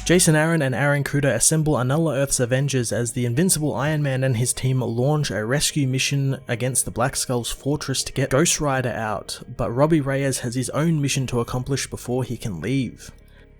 Jason Aaron and Aaron Kuder assemble another Earth's Avengers as the Invincible Iron-Man and his team launch a rescue mission against the Black Skull's fortress to get Ghost Rider out, but Robbie Reyes has his own mission to accomplish before he can leave.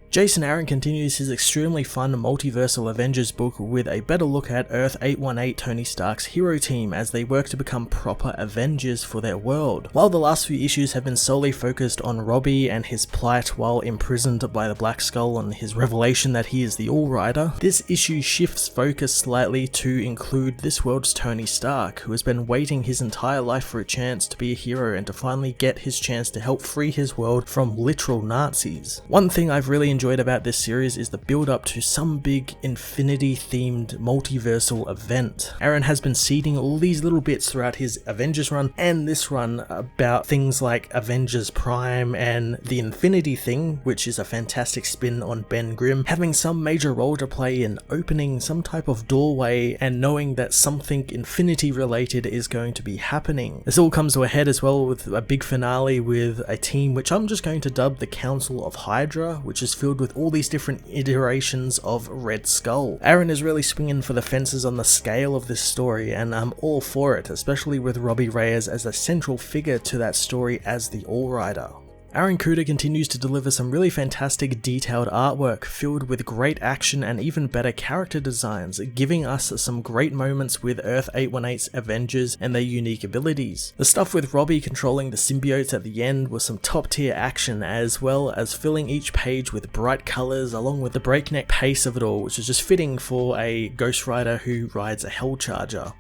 Jason Aaron continues his extremely fun multiversal Avengers book with a better look at Earth-818 Tony Stark's hero team as they work to become proper Avengers for their world. While the last few issues have been solely focused on Robbie and his plight while imprisoned by the Black Skull and his revelation that he is the All-Rider, this issue shifts focus slightly to include this world's Tony Stark, who has been waiting his entire life for a chance to be a hero and to finally get his chance to help free his world from literal Nazis. One thing I've really enjoyed about this series is the build up to some big infinity themed multiversal event. Aaron has been seeding all these little bits throughout his Avengers run and this run about things like Avengers Prime and the Infinity Thing, which is a fantastic spin on Ben Grimm, having some major role to play in opening some type of doorway and knowing that something infinity related is going to be happening. This all comes to a head as well with a big finale with a team which I'm just going to dub the Council of HYDRA, which is filled with all these different iterations of Red Skull. Aaron is really swinging for the fences on the scale of this story, and I'm all for it, especially with Robbie Reyes as a central figure to that story as the All-Rider. Aaron Kuder continues to deliver some really fantastic detailed artwork filled with great action and even better character designs, giving us some great moments with Earth-818's Avengers and their unique abilities. The stuff with Robbie controlling the symbiotes at the end was some top tier action, as well as filling each page with bright colours along with the breakneck pace of it all, which is just fitting for a Ghost Rider who rides a Hellcharger.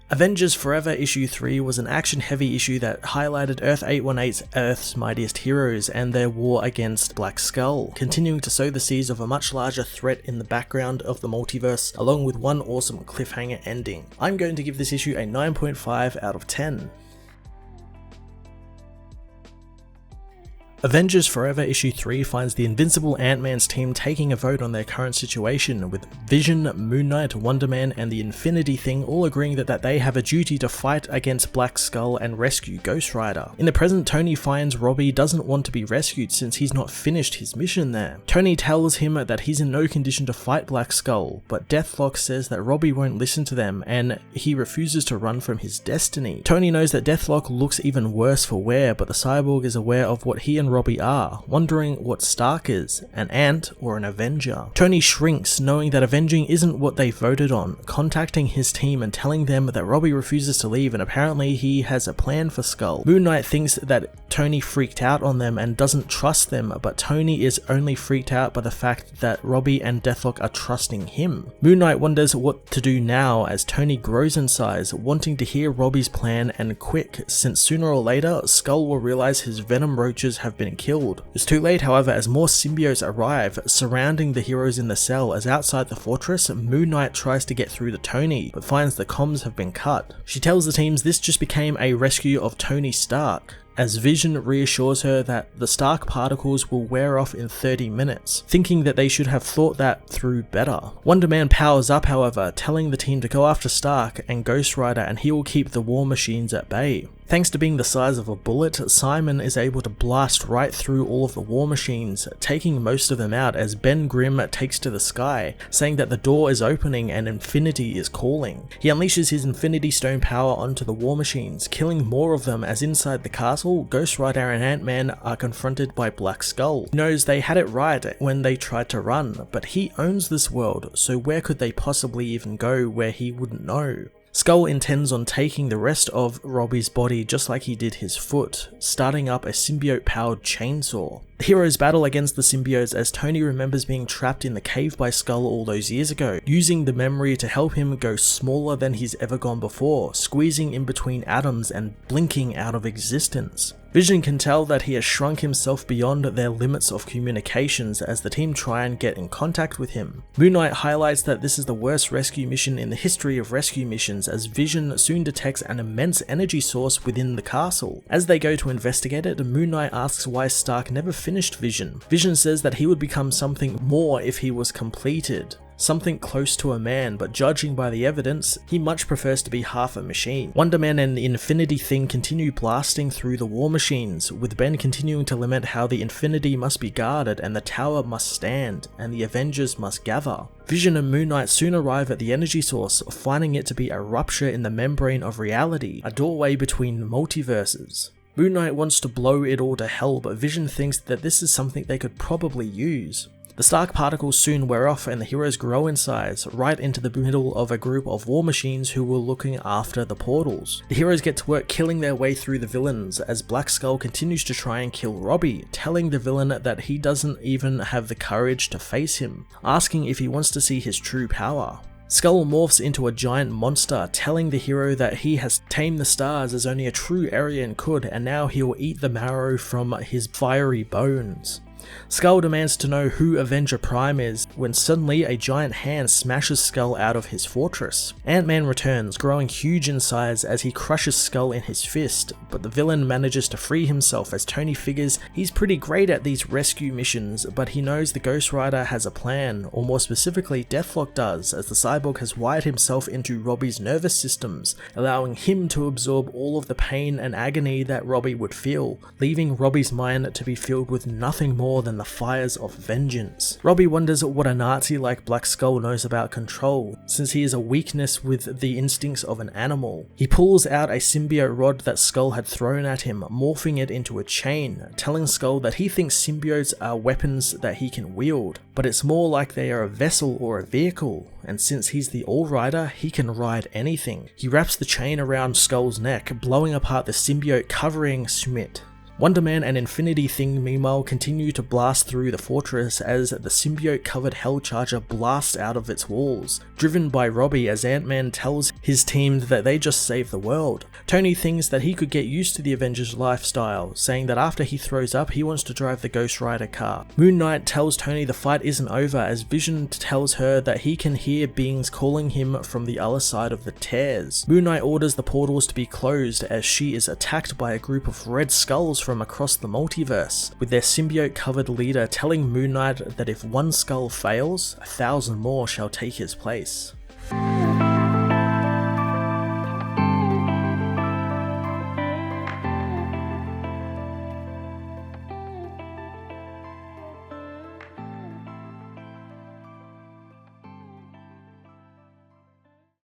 Avengers Forever issue 3 was an action-heavy issue that highlighted Earth-818's Earth's mightiest heroes and their war against Black Skull, continuing to sow the seeds of a much larger threat in the background of the multiverse, along with one awesome cliffhanger ending. I'm going to give this issue a 9.5 out of 10. Avengers Forever issue 3 finds the Invincible Ant-Man's team taking a vote on their current situation, with Vision, Moon Knight, Wonder Man and the Infinity Thing all agreeing that they have a duty to fight against Black Skull and rescue Ghost Rider. In the present, Tony finds Robbie doesn't want to be rescued since he's not finished his mission there. Tony tells him that he's in no condition to fight Black Skull, but Deathlock says that Robbie won't listen to them and he refuses to run from his destiny. Tony knows that Deathlock looks even worse for wear, but the cyborg is aware of what he and Robbie are, wondering what Stark is, an ant or an Avenger. Tony shrinks, knowing that avenging isn't what they voted on, contacting his team and telling them that Robbie refuses to leave and apparently he has a plan for Skull. Moon Knight thinks that Tony freaked out on them and doesn't trust them, but Tony is only freaked out by the fact that Robbie and Deathlock are trusting him. Moon Knight wonders what to do now as Tony grows in size, wanting to hear Robbie's plan and quick, since sooner or later Skull will realize his venom roaches have been killed. It's too late, however, as more symbiotes arrive, surrounding the heroes in the cell, as outside the fortress, Moon Knight tries to get through to Tony, but finds the comms have been cut. She tells the teams this just became a rescue of Tony Stark, as Vision reassures her that the Stark particles will wear off in 30 minutes, thinking that they should have thought that through better. Wonder Man powers up, however, telling the team to go after Stark and Ghost Rider and he will keep the war machines at bay. Thanks to being the size of a bullet, Simon is able to blast right through all of the war machines, taking most of them out as Ben Grimm takes to the sky, saying that the door is opening and Infinity is calling. He unleashes his Infinity Stone power onto the war machines, killing more of them as inside the castle, Ghost Rider and Ant-Man are confronted by Black Skull. He knows they had it right when they tried to run, but he owns this world, so where could they possibly even go where he wouldn't know? Skull intends on taking the rest of Robbie's body just like he did his foot, starting up a symbiote-powered chainsaw. The heroes battle against the symbiotes as Tony remembers being trapped in the cave by Skull all those years ago, using the memory to help him go smaller than he's ever gone before, squeezing in between atoms and blinking out of existence. Vision can tell that he has shrunk himself beyond their limits of communications as the team try and get in contact with him. Moon Knight highlights that this is the worst rescue mission in the history of rescue missions, as Vision soon detects an immense energy source within the castle. As they go to investigate it, Moon Knight asks why Stark never finished Vision. Vision says that he would become something more if he was completed. something close to a man, but judging by the evidence, he much prefers to be half a machine. Wonder Man and the Infinity Thing continue blasting through the war machines, with Ben continuing to lament how the Infinity must be guarded and the tower must stand, and the Avengers must gather. Vision and Moon Knight soon arrive at the energy source, finding it to be a rupture in the membrane of reality, a doorway between multiverses. Moon Knight wants to blow it all to hell, but Vision thinks that this is something they could probably use. The Stark particles soon wear off and the heroes grow in size, right into the middle of a group of war machines who were looking after the portals. The heroes get to work killing their way through the villains, as Black Skull continues to try and kill Robbie, telling the villain that he doesn't even have the courage to face him, asking if he wants to see his true power. Skull morphs into a giant monster, telling the hero that he has tamed the stars as only a true Aryan could, and now he will eat the marrow from his fiery bones. Skull demands to know who Avenger Prime is, when suddenly a giant hand smashes Skull out of his fortress. Ant-Man returns, growing huge in size as he crushes Skull in his fist, but the villain manages to free himself as Tony figures he's pretty great at these rescue missions, but he knows the Ghost Rider has a plan, or more specifically Deathlock does, as the cyborg has wired himself into Robbie's nervous systems, allowing him to absorb all of the pain and agony that Robbie would feel, leaving Robbie's mind to be filled with nothing more than the fires of vengeance. Robbie wonders what a Nazi like Black Skull knows about control, since he is a weakness with the instincts of an animal. He pulls out a symbiote rod that Skull had thrown at him, morphing it into a chain, telling Skull that he thinks symbiotes are weapons that he can wield, but it's more like they are a vessel or a vehicle, and since he's the All-Rider, he can ride anything. He wraps the chain around Skull's neck, blowing apart the symbiote, covering Schmidt. Wonder Man and Infinity Thing meanwhile continue to blast through the fortress as the symbiote-covered Hellcharger blasts out of its walls, driven by Robbie as Ant-Man tells his team that they just saved the world. Tony thinks that he could get used to the Avengers lifestyle, saying that after he throws up he wants to drive the Ghost Rider car. Moon Knight tells Tony the fight isn't over as Vision tells her that he can hear beings calling him from the other side of the tears. Moon Knight orders the portals to be closed as she is attacked by a group of red skulls from across the multiverse, with their symbiote-covered leader telling Moon Knight that if one skull fails, 1,000 more shall take his place.